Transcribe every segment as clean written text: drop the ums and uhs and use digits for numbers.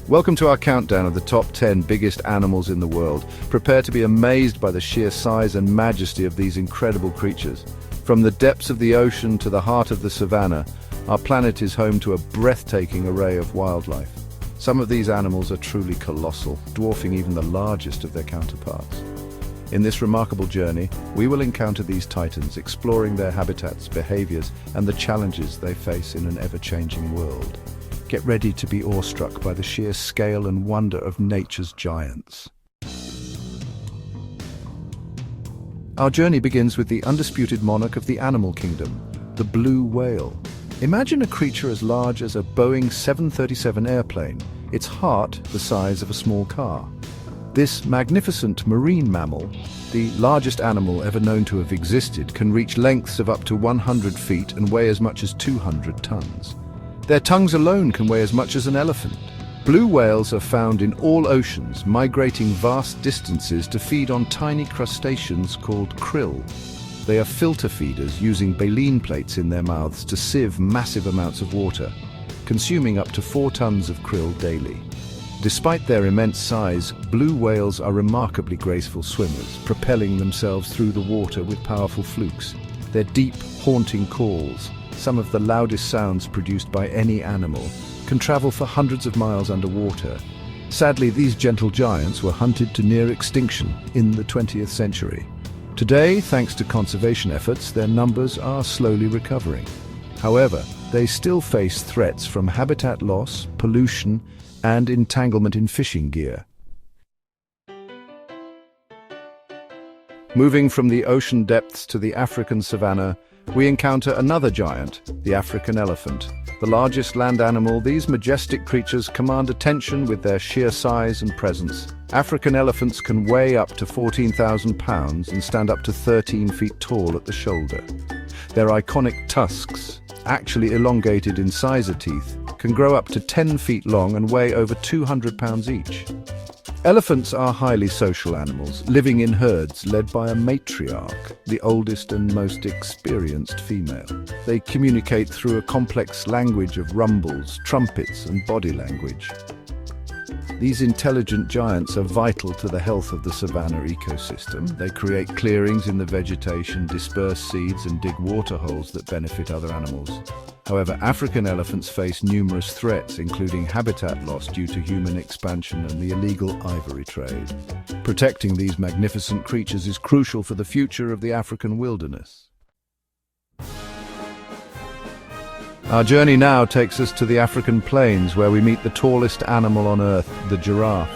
Welcome to our countdown of the top 10 biggest animals in the world. Prepare to be amazed by the sheer size and majesty of these incredible creatures. From the depths of the ocean to the heart of the savanna, our planet is home to a breathtaking array of wildlife. Some of these animals are truly colossal, dwarfing even the largest of their counterparts. In this remarkable journey, we will encounter these titans, exploring their habitats, behaviors, and the challenges they face in an ever-changing world. Get ready to be awestruck by the sheer scale and wonder of nature's giants. Our journey begins with the undisputed monarch of the animal kingdom, the blue whale. Imagine a creature as large as a Boeing 737 airplane, its heart the size of a small car. This magnificent marine mammal, the largest animal ever known to have existed, can reach lengths of up to 100 feet and weigh as much as 200 tons. Their tongues alone can weigh as much as an elephant. Blue whales are found in all oceans, migrating vast distances to feed on tiny crustaceans called krill. They are filter feeders, using baleen plates in their mouths to sieve massive amounts of water, consuming up to 4 tons of krill daily. Despite their immense size, blue whales are remarkably graceful swimmers, propelling themselves through the water with powerful flukes. Their deep, haunting calls, some of the loudest sounds produced by any animal, can travel for hundreds of miles underwater. Sadly, these gentle giants were hunted to near extinction in the 20th century. Today, thanks to conservation efforts, their numbers are slowly recovering. However, they still face threats from habitat loss, pollution, and entanglement in fishing gear. Moving from the ocean depths to the African savanna, we encounter another giant, the African elephant. The largest land animal, these majestic creatures command attention with their sheer size and presence. African elephants can weigh up to 14,000 pounds and stand up to 13 feet tall at the shoulder. Their iconic tusks, actually elongated incisor teeth, can grow up to 10 feet long and weigh over 200 pounds each. Elephants are highly social animals, living in herds led by a matriarch, the oldest and most experienced female. They communicate through a complex language of rumbles, trumpets, and body language. These intelligent giants are vital to the health of the savanna ecosystem. They create clearings in the vegetation, disperse seeds, and dig water holes that benefit other animals. However, African elephants face numerous threats, including habitat loss due to human expansion and the illegal ivory trade. Protecting these magnificent creatures is crucial for the future of the African wilderness. Our journey now takes us to the African plains, where we meet the tallest animal on Earth, the giraffe.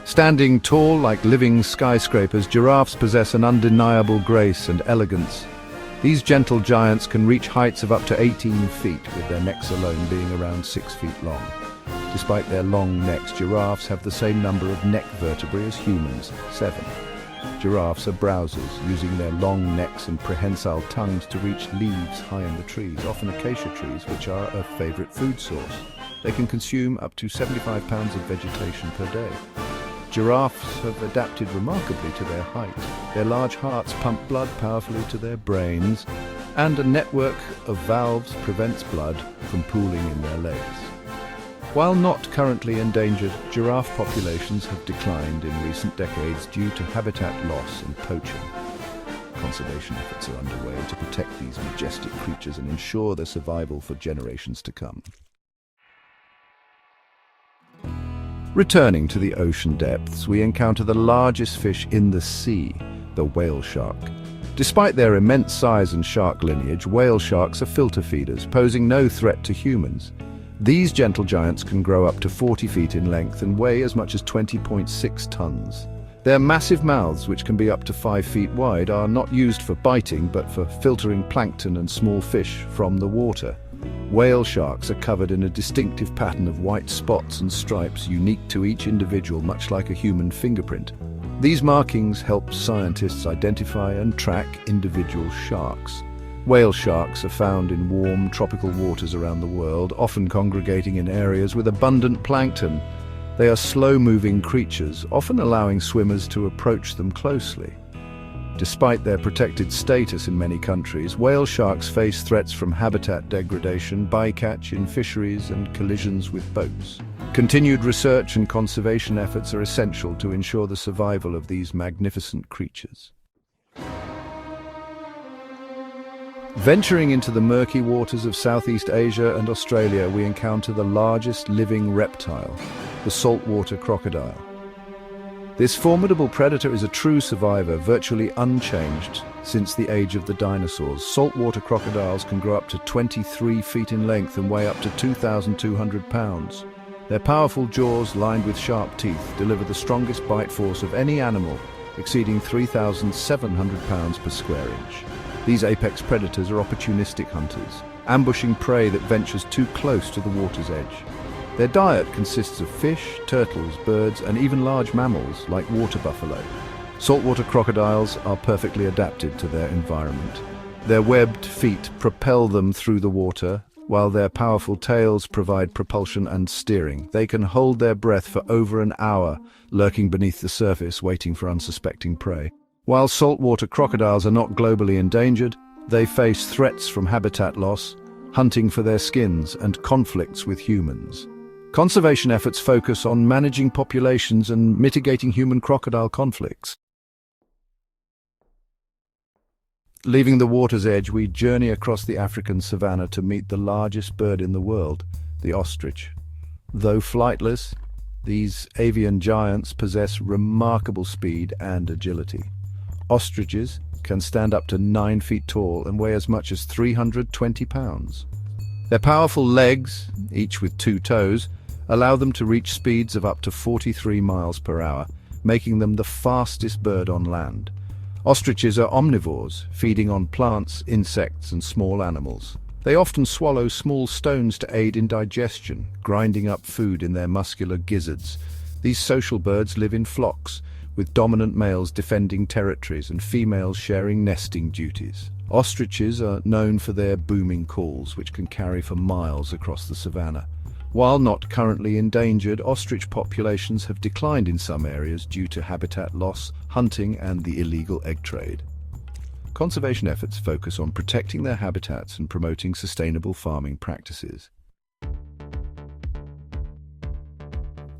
Standing tall like living skyscrapers, giraffes possess an undeniable grace and elegance. These gentle giants can reach heights of up to 18 feet, with their necks alone being around 6 feet long. Despite their long necks, giraffes have the same number of neck vertebrae as humans, 7. Giraffes are browsers, using their long necks and prehensile tongues to reach leaves high in the trees, often acacia trees, which are a favorite food source. They can consume up to 75 pounds of vegetation per day. Giraffes have adapted remarkably to their height. Their large hearts pump blood powerfully to their brains, and a network of valves prevents blood from pooling in their legs. While not currently endangered, giraffe populations have declined in recent decades due to habitat loss and poaching. Conservation efforts are underway to protect these majestic creatures and ensure their survival for generations to come. Returning to the ocean depths, we encounter the largest fish in the sea, the whale shark. Despite their immense size and shark lineage, whale sharks are filter feeders, posing no threat to humans. These gentle giants can grow up to 40 feet in length and weigh as much as 20.6 tons. Their massive mouths, which can be up to 5 feet wide, are not used for biting but for filtering plankton and small fish from the water. Whale sharks are covered in a distinctive pattern of white spots and stripes unique to each individual, much like a human fingerprint. These markings help scientists identify and track individual sharks. Whale sharks are found in warm, tropical waters around the world, often congregating in areas with abundant plankton. They are slow-moving creatures, often allowing swimmers to approach them closely. Despite their protected status in many countries, whale sharks face threats from habitat degradation, bycatch in fisheries, and collisions with boats. Continued research and conservation efforts are essential to ensure the survival of these magnificent creatures. Venturing into the murky waters of Southeast Asia and Australia, we encounter the largest living reptile, the saltwater crocodile. This formidable predator is a true survivor, virtually unchanged since the age of the dinosaurs. Saltwater crocodiles can grow up to 23 feet in length and weigh up to 2,200 pounds. Their powerful jaws, lined with sharp teeth, deliver the strongest bite force of any animal, exceeding 3,700 pounds per square inch. These apex predators are opportunistic hunters, ambushing prey that ventures too close to the water's edge. Their diet consists of fish, turtles, birds, and even large mammals like water buffalo. Saltwater crocodiles are perfectly adapted to their environment. Their webbed feet propel them through the water, while their powerful tails provide propulsion and steering. They can hold their breath for over an hour, lurking beneath the surface, waiting for unsuspecting prey. While saltwater crocodiles are not globally endangered, they face threats from habitat loss, hunting for their skins, and conflicts with humans. Conservation efforts focus on managing populations and mitigating human-crocodile conflicts. Leaving the water's edge, we journey across the African savanna to meet the largest bird in the world, the ostrich. Though flightless, these avian giants possess remarkable speed and agility. Ostriches can stand up to 9 feet tall and weigh as much as 320 pounds. Their powerful legs, each with 2 toes, allow them to reach speeds of up to 43 miles per hour, making them the fastest bird on land. Ostriches are omnivores, feeding on plants, insects, and small animals. They often swallow small stones to aid in digestion, grinding up food in their muscular gizzards. These social birds live in flocks, with dominant males defending territories and females sharing nesting duties. Ostriches are known for their booming calls, which can carry for miles across the savanna. While not currently endangered, ostrich populations have declined in some areas due to habitat loss, hunting, and the illegal egg trade. Conservation efforts focus on protecting their habitats and promoting sustainable farming practices.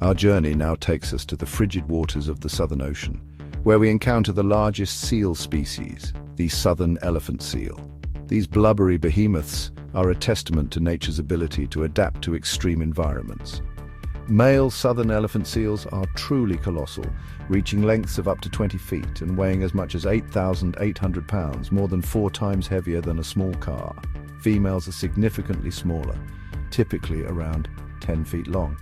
Our journey now takes us to the frigid waters of the Southern Ocean, where we encounter the largest seal species, the southern elephant seal. These blubbery behemoths are a testament to nature's ability to adapt to extreme environments. Male southern elephant seals are truly colossal, reaching lengths of up to 20 feet and weighing as much as 8,800 pounds, more than 4 times heavier than a small car. Females are significantly smaller, typically around 10 feet long.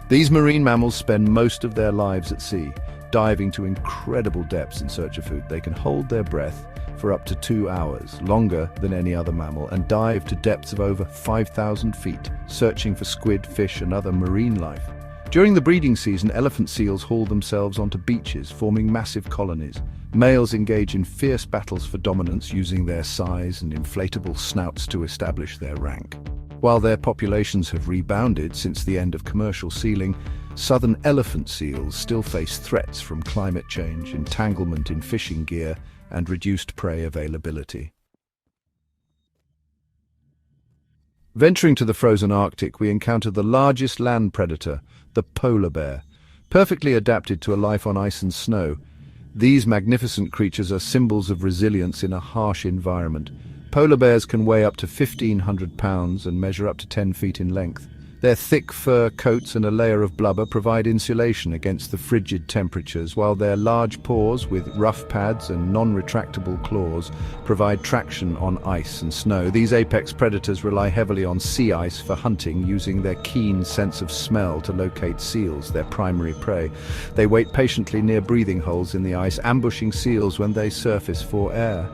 These marine mammals spend most of their lives at sea, diving to incredible depths in search of food. They can hold their breath for up to 2 hours, longer than any other mammal, and dive to depths of over 5,000 feet, searching for squid, fish, and other marine life. During the breeding season, elephant seals haul themselves onto beaches, forming massive colonies. Males engage in fierce battles for dominance, using their size and inflatable snouts to establish their rank. While their populations have rebounded since the end of commercial sealing, southern elephant seals still face threats from climate change, entanglement in fishing gear, and reduced prey availability. Venturing to the frozen Arctic, we encounter the largest land predator, the polar bear. Perfectly adapted to a life on ice and snow, these magnificent creatures are symbols of resilience in a harsh environment. Polar bears can weigh up to 1,500 pounds and measure up to 10 feet in length. Their thick fur coats and a layer of blubber provide insulation against the frigid temperatures, while their large paws with rough pads and non-retractable claws provide traction on ice and snow. These apex predators rely heavily on sea ice for hunting, using their keen sense of smell to locate seals, their primary prey. They wait patiently near breathing holes in the ice, ambushing seals when they surface for air.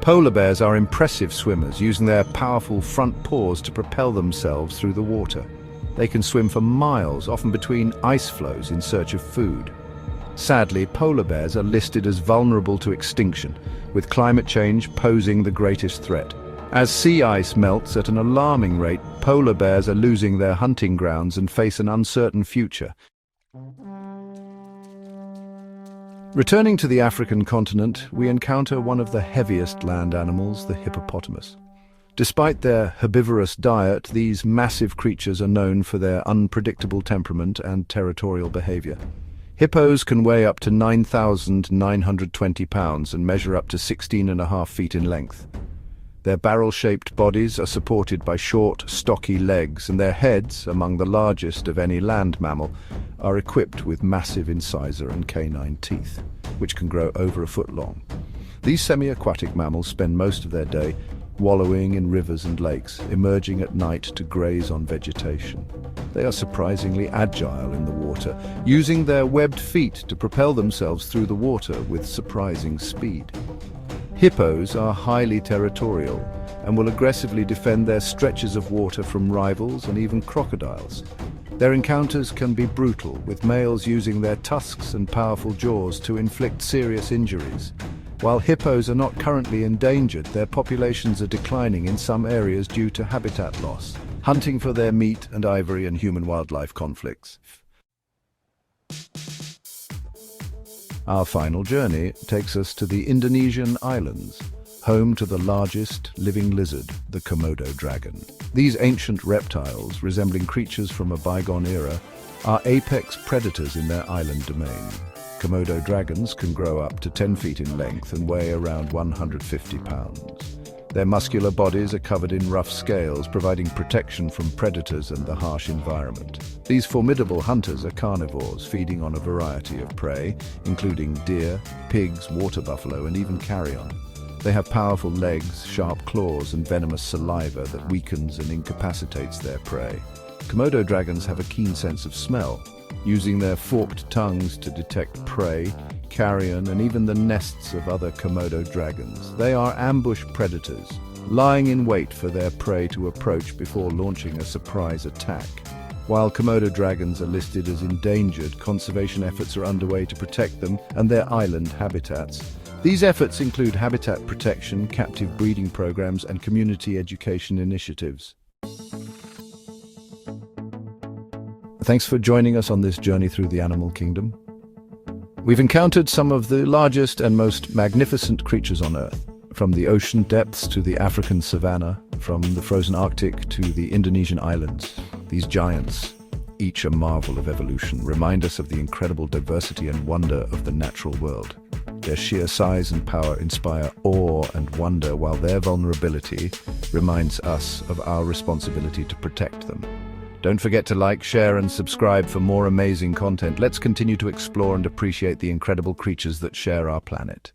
Polar bears are impressive swimmers, using their powerful front paws to propel themselves through the water. They can swim for miles, often between ice floes, in search of food. Sadly, polar bears are listed as vulnerable to extinction, with climate change posing the greatest threat. As sea ice melts at an alarming rate, polar bears are losing their hunting grounds and face an uncertain future. Returning to the African continent, we encounter one of the heaviest land animals, the hippopotamus. Despite their herbivorous diet, these massive creatures are known for their unpredictable temperament and territorial behavior. Hippos can weigh up to 9,920 pounds and measure up to 16.5 feet in length. Their barrel-shaped bodies are supported by short, stocky legs, and their heads, among the largest of any land mammal, are equipped with massive incisor and canine teeth, which can grow over a foot long. These semi-aquatic mammals spend most of their day wallowing in rivers and lakes, emerging at night to graze on vegetation. They are surprisingly agile in the water, using their webbed feet to propel themselves through the water with surprising speed. Hippos are highly territorial and will aggressively defend their stretches of water from rivals and even crocodiles. Their encounters can be brutal, with males using their tusks and powerful jaws to inflict serious injuries. While hippos are not currently endangered, their populations are declining in some areas due to habitat loss, hunting for their meat and ivory and human-wildlife conflicts. Our final journey takes us to the Indonesian islands, home to the largest living lizard, the Komodo dragon. These ancient reptiles, resembling creatures from a bygone era, are apex predators in their island domain. Komodo dragons can grow up to 10 feet in length and weigh around 150 pounds. Their muscular bodies are covered in rough scales, providing protection from predators and the harsh environment. These formidable hunters are carnivores, feeding on a variety of prey, including deer, pigs, water buffalo, and even carrion. They have powerful legs, sharp claws, and venomous saliva that weakens and incapacitates their prey. Komodo dragons have a keen sense of smell, using their forked tongues to detect prey, carrion, and even the nests of other Komodo dragons. They are ambush predators, lying in wait for their prey to approach before launching a surprise attack. While Komodo dragons are listed as endangered, conservation efforts are underway to protect them and their island habitats. These efforts include habitat protection, captive breeding programs, and community education initiatives. Thanks for joining us on this journey through the animal kingdom. We've encountered some of the largest and most magnificent creatures on Earth, from the ocean depths to the African savanna, from the frozen Arctic to the Indonesian islands. These giants, each a marvel of evolution, remind us of the incredible diversity and wonder of the natural world. Their sheer size and power inspire awe and wonder, while their vulnerability reminds us of our responsibility to protect them. Don't forget to like, share, and subscribe for more amazing content. Let's continue to explore and appreciate the incredible creatures that share our planet.